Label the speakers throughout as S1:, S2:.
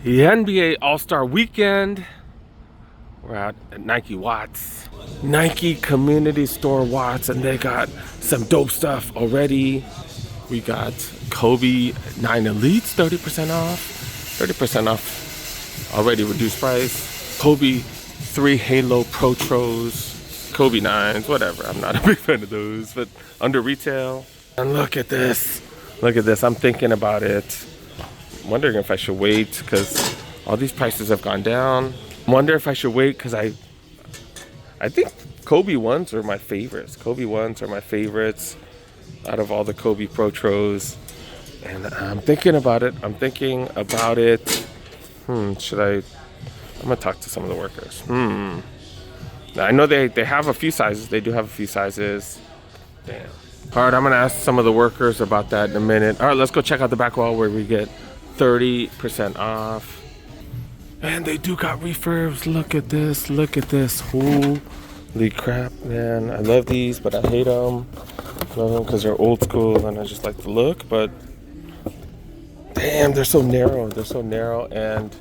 S1: The NBA All-Star Weekend. We're out at Nike Watts. Nike Community Store Watts, and they got some dope stuff already. We got Kobe 9 Elites, 30% off. 30% off, already reduced price. Kobe 3 Halo Protros, Kobe 9s, whatever. I'm not a big fan of those, but under retail. And look at this. Look at this. I'm thinking about it. I'm wondering if I should wait because all these prices have gone down. I wonder if I should wait because I think Kobe 1s are my favorites. Kobe 1s are my favorites out of all the Kobe Protros. And I'm thinking about it. Should I? I'm gonna talk to some of the workers. I know they have a few sizes. They do have a few sizes. Damn. All right, I'm gonna ask some of the workers about that in a minute. All right, let's go check out the back wall where we get 30% off. And they do got refurbs. Look at this. Look at this. Holy crap, man. I love these, but I hate them. Love them because they're old school and I just like the look, but damn, they're so narrow. They're so narrow and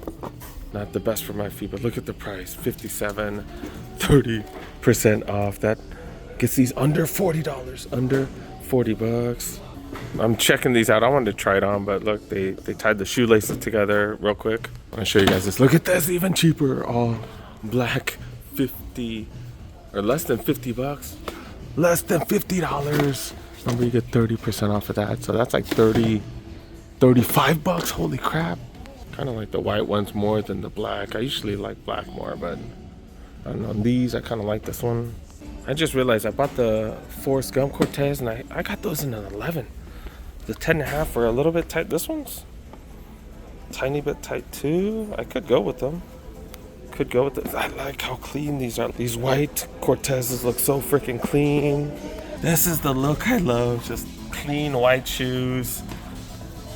S1: not the best for my feet. But look at the price, $57, 30% off. That gets these under $40, under 40 bucks. I'm checking these out. I wanted to try it on, but look, they tied the shoelaces together real quick. I'm gonna show you guys this. Look at this, even cheaper. All black, 50 or less than 50 bucks. Less than $50. Remember, you get 30% off of that. So that's like 35 bucks. Holy crap. Kind of like the white ones more than the black. I usually like black more, but I don't know. These, I kind of like this one. I just realized I bought the Forrest Gump Cortez and I got those in an 11. The 10.5 were a little bit tight. This one's tiny bit tight too. I could go with them. Could go with this. I like how clean these are. These white Cortezes look so freaking clean. This is the look I love. Just clean white shoes.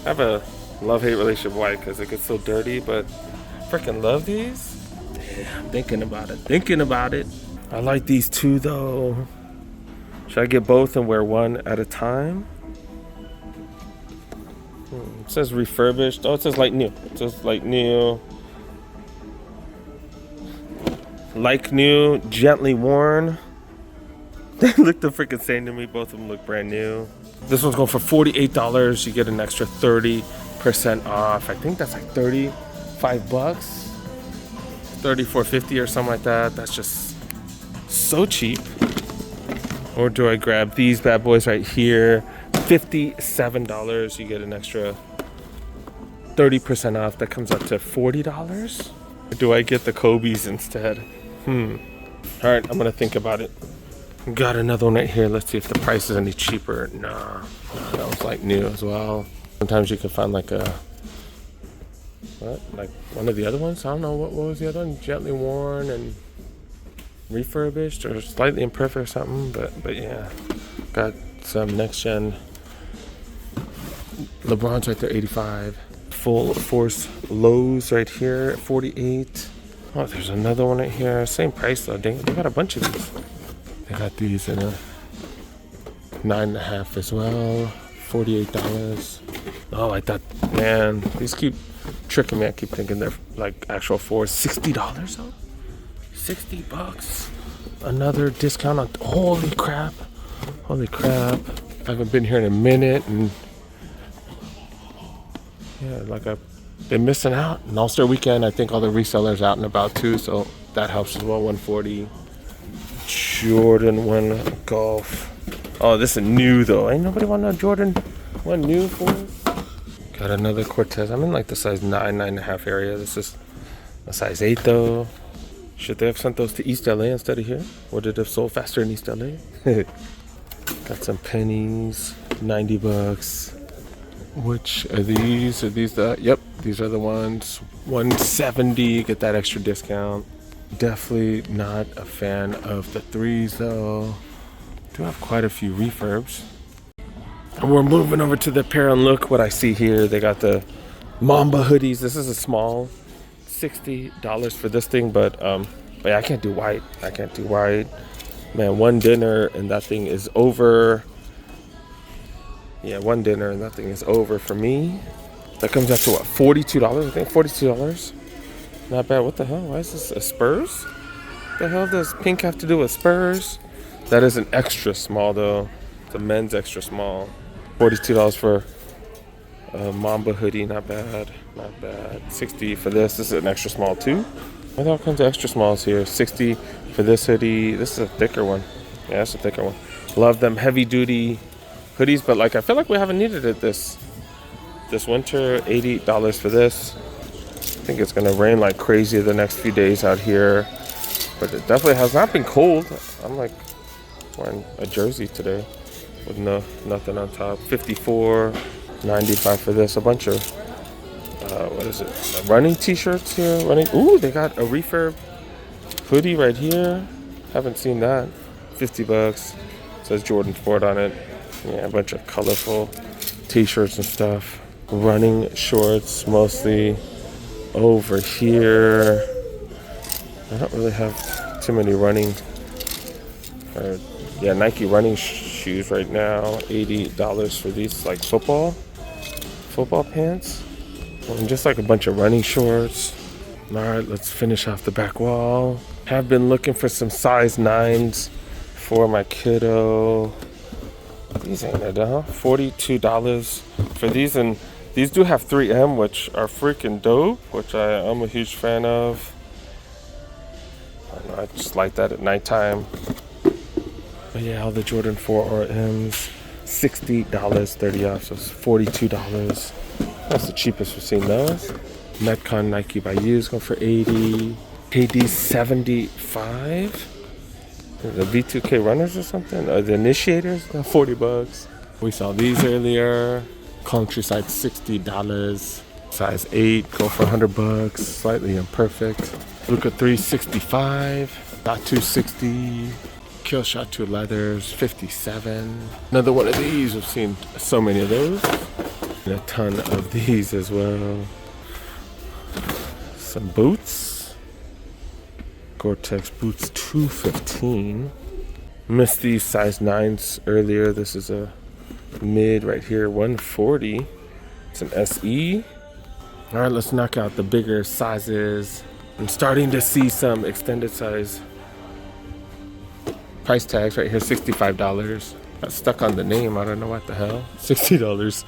S1: I have a love-hate relationship with white because it gets so dirty, but freaking love these. Damn, thinking about it. I like these two though. Should I get both and wear one at a time? It says refurbished. Oh, it says like new. Like new, gently worn. They look the freaking same to me. Both of them look brand new. This one's going for $48. You get an extra 30% off. I think that's like 35 bucks. 34.50 or something like that. That's just so cheap. Or do I grab these bad boys right here? $57. You get an extra 30% off. That comes up to $40. Or do I get the Kobe's instead? All right, I'm gonna think about it. Got another one right here. Let's see if the price is any cheaper. Nah, that one's like new as well. Sometimes you can find like like one of the other ones. I don't know, what was the other one? Gently worn and refurbished or slightly imperfect or something. But yeah, got some next gen LeBron's right there, 85. Full force lows right here, 48. Oh, there's another one right here. Same price though. They got a bunch of these. They got these in a 9.5 as well. $48. Oh, I thought, man, these keep tricking me. I keep thinking they're like actual fours. $60 though. 60 bucks. Another discount on. Holy crap. I haven't been here in a minute and yeah, they're missing out. And All-Star Weekend, I think all the resellers out and about too, so that helps as well. 140. Jordan 1 Golf. Oh, this is new though. Ain't nobody want no Jordan 1 new for it. Got another Cortez. I'm in like the size 9.5 area. This is a size 8 though. Should they have sent those to East LA instead of here? Would it have sold faster in East LA? Got some pennies, 90 bucks. Which are these? Are these the? Yep, these are the ones. 170. Get that extra discount. Definitely not a fan of the threes though. Do have quite a few refurbs. And we're moving over to the Apparel and look what I see here. They got the Mamba hoodies. This is a small, $60 for this thing, but yeah, I can't do white. Man, one dinner and that thing is over. Yeah, one dinner and that thing is over for me. That comes out to what, $42? I think $42. Not bad. What the hell? Why is this a Spurs? The hell does pink have to do with Spurs? That is an extra small though. It's a men's extra small. $42 for a Mamba hoodie. Not bad. Not bad. $60 for this. This is an extra small too. There's all kinds of extra smalls here. $60 for this hoodie. This is a thicker one. Yeah, that's a thicker one. Love them heavy duty hoodies, but like I feel like we haven't needed it this winter. $80 for this. I think it's gonna rain like crazy the next few days out here, but it definitely has not been cold. I'm like wearing a jersey today with nothing on top. $54.95 for this. A bunch of what is it? Running t-shirts here. Running. Ooh, they got a refurb hoodie right here. Haven't seen that. $50. Says Jordan Sport on it. Yeah, a bunch of colorful t-shirts and stuff. Running shorts mostly over here. I don't really have too many running Nike running shoes right now. $80 for these, like football pants, and just like a bunch of running shorts. All right, let's finish off the back wall. Have been looking for some size 9s for my kiddo. These ain't it, huh? $42 for these, and these do have 3M, which are freaking dope, which I'm a huge fan of. I don't know, I just like that at nighttime. But yeah, all the Jordan 4 RMs, $60, 30 off, so it's $42. That's the cheapest we've seen those. Metcon Nike by You is going for $80. KD $75. The V2K runners or something? Or the initiators, $40. We saw these earlier. Countryside $60. Size 8, go for $100. Slightly imperfect. Luca 365. Dot 260. Kill Shot 2 leathers, $57. Another one of these. We've seen so many of those. And a ton of these as well. Some boots. Gore-Tex boots, $215. Missed these size 9s earlier. This is a mid right here, $140. It's an SE. All right, let's knock out the bigger sizes. I'm starting to see some extended size price tags right here, $65. Got stuck on the name, I don't know what the hell. $60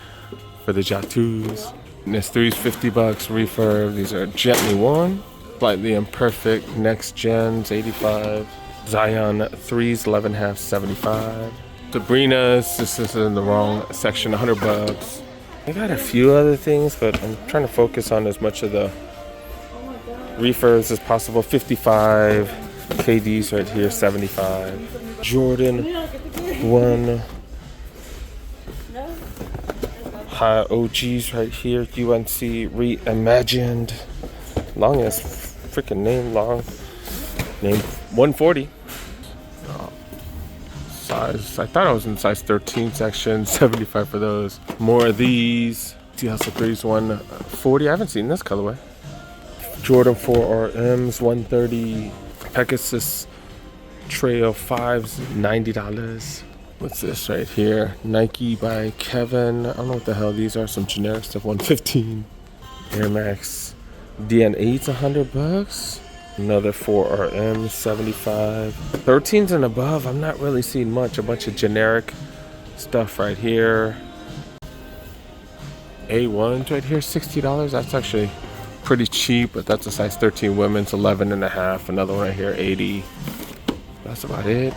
S1: for the Jatus. NS3's $50, refurb. These are gently worn, slightly imperfect. Next gens, $85. Zion 3s, 11.5, $75. Sabrina's, this is in the wrong section, $100. I got a few other things, but I'm trying to focus on as much of the refurbs as possible. $55. KD's right here, $75. Jordan 1 high OGs right here. UNC reimagined. Long as freaking name, name 140. Size, I thought I was in size 13 section. $75 for those. More of these. T-Hustle 3's 140. I haven't seen this colorway. Jordan 4 RMs, $130. Pegasus Trail 5s, $90. What's this right here? Nike by Kevin. I don't know what the hell these are. Some generic stuff, $115. Air Max DN8's $100. Another 4RM, $75. 13s and above, I'm not really seeing much. A bunch of generic stuff right here. A1s right here, $60. That's actually pretty cheap, but that's a size 13 women's, 11.5. Another one right here, $80. That's about it.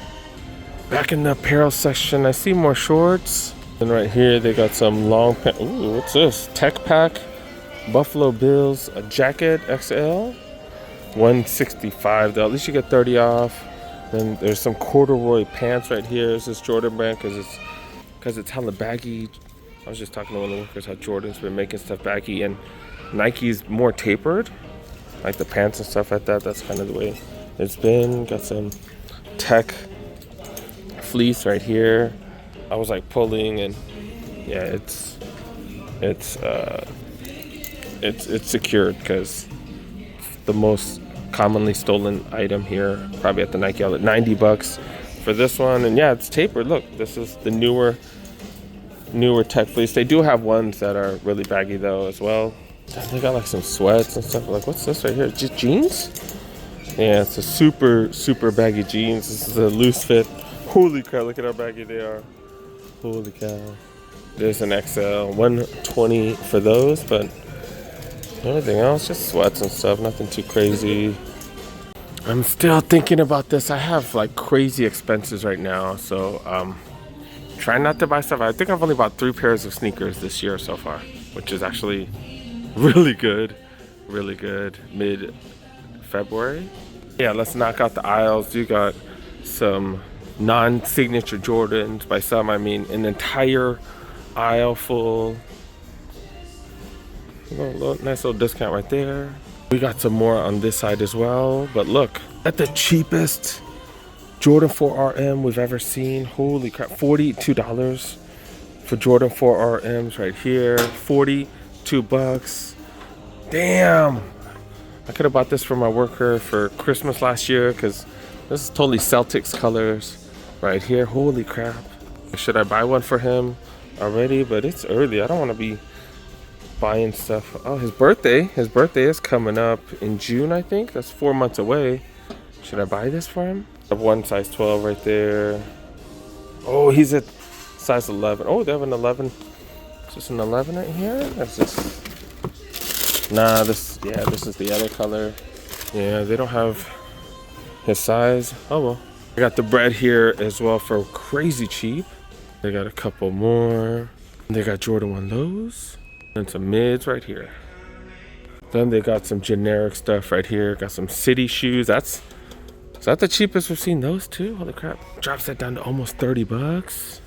S1: Back in the apparel section, I see more shorts. And right here, they got some long pants. Ooh, what's this? Tech Pack, Buffalo Bills, a jacket, XL. $165 though. At least you get 30 off. Then there's some corduroy pants right here. This is Jordan brand because it's hella baggy. I was just talking to one of the workers how Jordan's been making stuff baggy, and Nike's more tapered, like the pants and stuff like that. That's kind of the way it's been. Got some tech fleece right here. I was like pulling, and yeah, it's secured because the most commonly stolen item here, probably at the Nike outlet. $90 for this one, and yeah, it's tapered. Look, this is the newer newer tech fleece. They do have ones that are really baggy though as well. They got like some sweats and stuff. Like, what's this right here? Just jeans? Yeah, it's a super, super baggy jeans. This is a loose fit. Holy crap, look at how baggy they are. Holy cow. There's an XL, 120 for those, but everything else, just sweats and stuff, nothing too crazy. I'm still thinking about this. I have like crazy expenses right now, so try not to buy stuff. I think I've only bought 3 pairs of sneakers this year so far, which is actually really good, mid-February. Yeah, let's knock out the aisles. You got some non-signature Jordans. By some, I mean an entire aisle full. Nice little discount right there. We got some more on this side as well. But look, at the cheapest Jordan 4 RM we've ever seen. Holy crap, $42 for Jordan 4 RMs right here. $42. Damn. I could have bought this for my worker for Christmas last year because this is totally Celtics colors right here. Holy crap. Should I buy one for him already? But it's early. I don't want to be buying stuff. Oh, his birthday is coming up in June, I think. That's 4 months away. Should I buy this for him? I have one size 12 right there. Oh, he's at size 11. Oh, they have an 11. Is this an 11 right here? That's just... Nah, this is the other color. Yeah, they don't have his size. Oh well. I got the bread here as well for crazy cheap. They got a couple more. They got Jordan 1 lows and some mids right here. Then they got some generic stuff right here. Got some city shoes. Is that the cheapest we've seen those too? Holy crap. Drops that down to almost $30.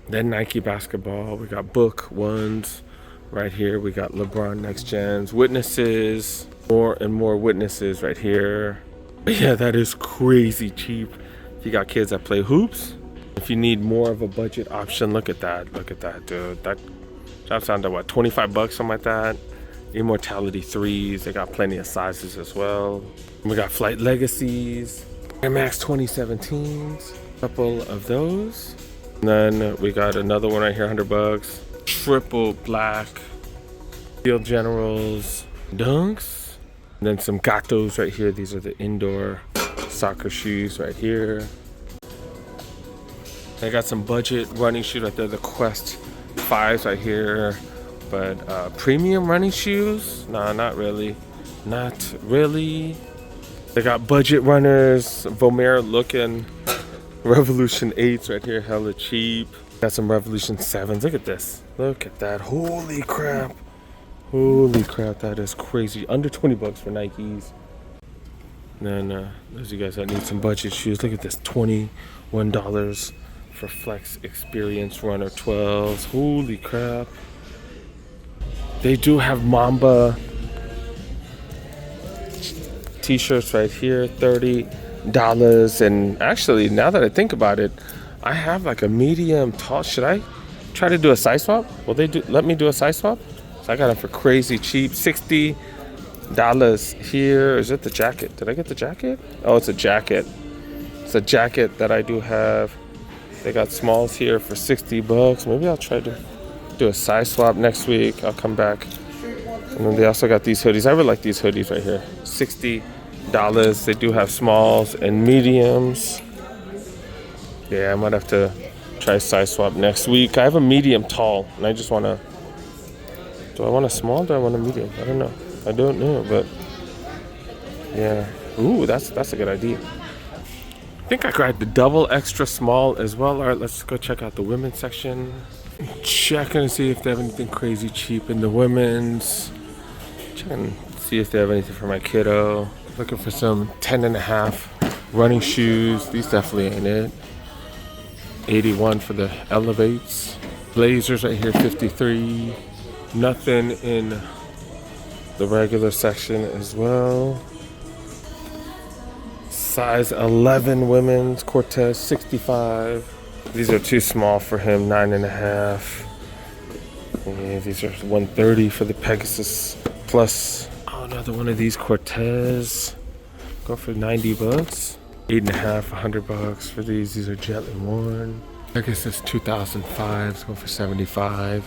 S1: Then Nike basketball. We got Book ones. Right here, we got LeBron Next Gens, Witnesses, more and more Witnesses right here. Yeah, that is crazy cheap. If you got kids that play hoops, if you need more of a budget option, look at that, dude. That drops down to what, 25 bucks, something like that. Immortality 3s, they got plenty of sizes as well. We got Flight Legacies, Air Max 2017s, a couple of those. And then we got another one right here, 100 bucks. Triple black Field Generals Dunks, and then some Gatos right here. These are the indoor soccer shoes right here. I got some budget running shoes right there, the Quest 5s right here, but premium running shoes, nah, not really. They got budget runners, Vomero looking Revolution 8s right here, hella cheap. Got some Revolution 7s. Look at this. Look at that. Holy crap. That is crazy. Under 20 bucks for Nikes. And then those of you guys that need some budget shoes, look at this. $21 for Flex Experience Runner 12s. Holy crap. They do have Mamba t-shirts right here. $30. And actually, now that I think about it, I have like a medium tall. Should I try to do a size swap? Will they let me do a size swap? So I got it for crazy cheap. $60 here. Is it the jacket? Did I get the jacket? Oh, it's a jacket. It's a jacket that I do have. They got smalls here for 60 bucks. Maybe I'll try to do a size swap next week. I'll come back. And then they also got these hoodies. I really like these hoodies right here. $60. They do have smalls and mediums. Yeah, I might have to try size swap next week. I have a medium tall, and I just want to... Do I want a small or do I want a medium? I don't know, but... Yeah. Ooh, that's a good idea. I think I grabbed the double extra small as well. All right, let's go check out the women's section. Checking to see if they have anything crazy cheap in the women's. Checking to see if they have anything for my kiddo. Looking for some 10.5 running shoes. These definitely ain't it. 81 for the Elevates. Blazers right here, 53. Nothing in the regular section as well. Size 11 women's Cortez, 65. These are too small for him, 9.5. Yeah, these are 130 for the Pegasus Plus. Oh, another one of these Cortez. Go for 90 bucks. 8.5, 100 bucks for these. These are gently worn. I guess it's 2005. Let's go for 75.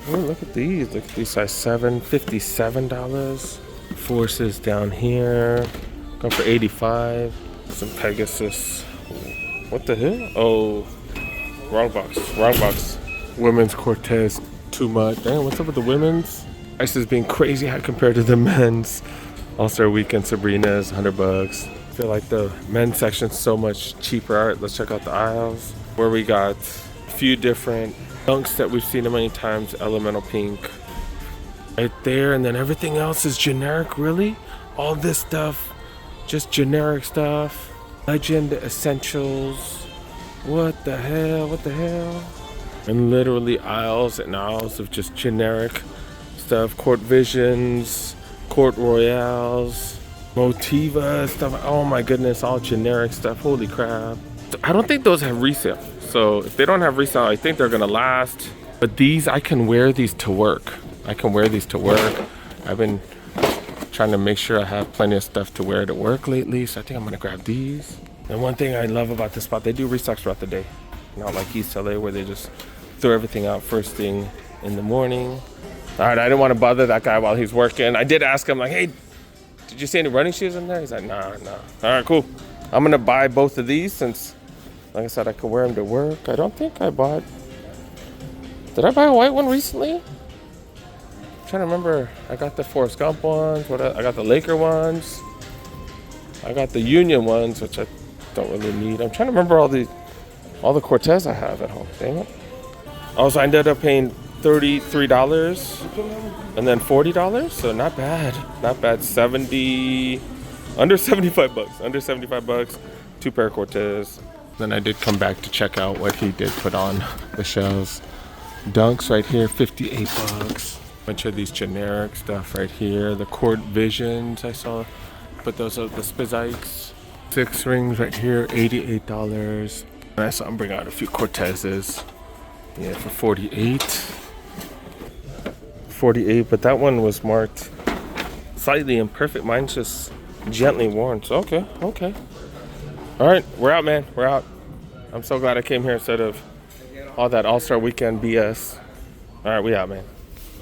S1: Oh, look at these. Look at these size 7, $57. Forces down here. Going for 85. Some Pegasus. What the hell? Oh, wrong box. Wrong box. Women's Cortez. Too much. Damn, what's up with the women's? Price is being crazy high compared to the men's. All-Star Weekend Sabrina's $100. I feel like the men's section's so much cheaper. All right, let's check out the aisles where we got a few different dunks that we've seen many times. Elemental pink right there, and then everything else is generic. Really, all this stuff just generic stuff. Legend essentials. What the hell? What the hell? And literally aisles and aisles of just generic stuff. Court Visions, Court Royales, Motiva stuff. Oh my goodness, all generic stuff. Holy crap. I don't think those have resale. So if they don't have resale, I think they're gonna last. But these, I can wear these to work. I can wear these to work. I've been trying to make sure I have plenty of stuff to wear to work lately. So I think I'm gonna grab these. And one thing I love about this spot, they do restocks throughout the day. Not like East LA where they just throw everything out first thing in the morning. All right, I didn't want to bother that guy while he's working. I did ask him, like, hey, did you see any running shoes in there? He's like, nah. All right, cool. I'm gonna buy both of these since, like I said, I could wear them to work. I don't think I bought, did I buy a white one recently? I'm trying to remember. I got the Forrest Gump ones. I got the Laker ones. I got the Union ones, which I don't really need. I'm trying to remember all the Cortez I have at home. Dang it. Also, I ended up paying $33 and then $40. So not bad. Not bad. Under 75 bucks. Under 75 bucks. 2 pair of Cortez. Then I did come back to check out what he did put on the shelves. Dunks right here, 58 bucks. Bunch of these generic stuff right here. The Court Visions I saw. But those are the Spizikes. 6 rings right here, $88. And I saw him bring out a few Cortezes. Yeah, for 48. 48, but that one was marked slightly imperfect. Mine's just gently worn. So okay. All right, we're out, man. We're out. I'm so glad I came here instead of all that All-Star Weekend BS. All right, we out, man.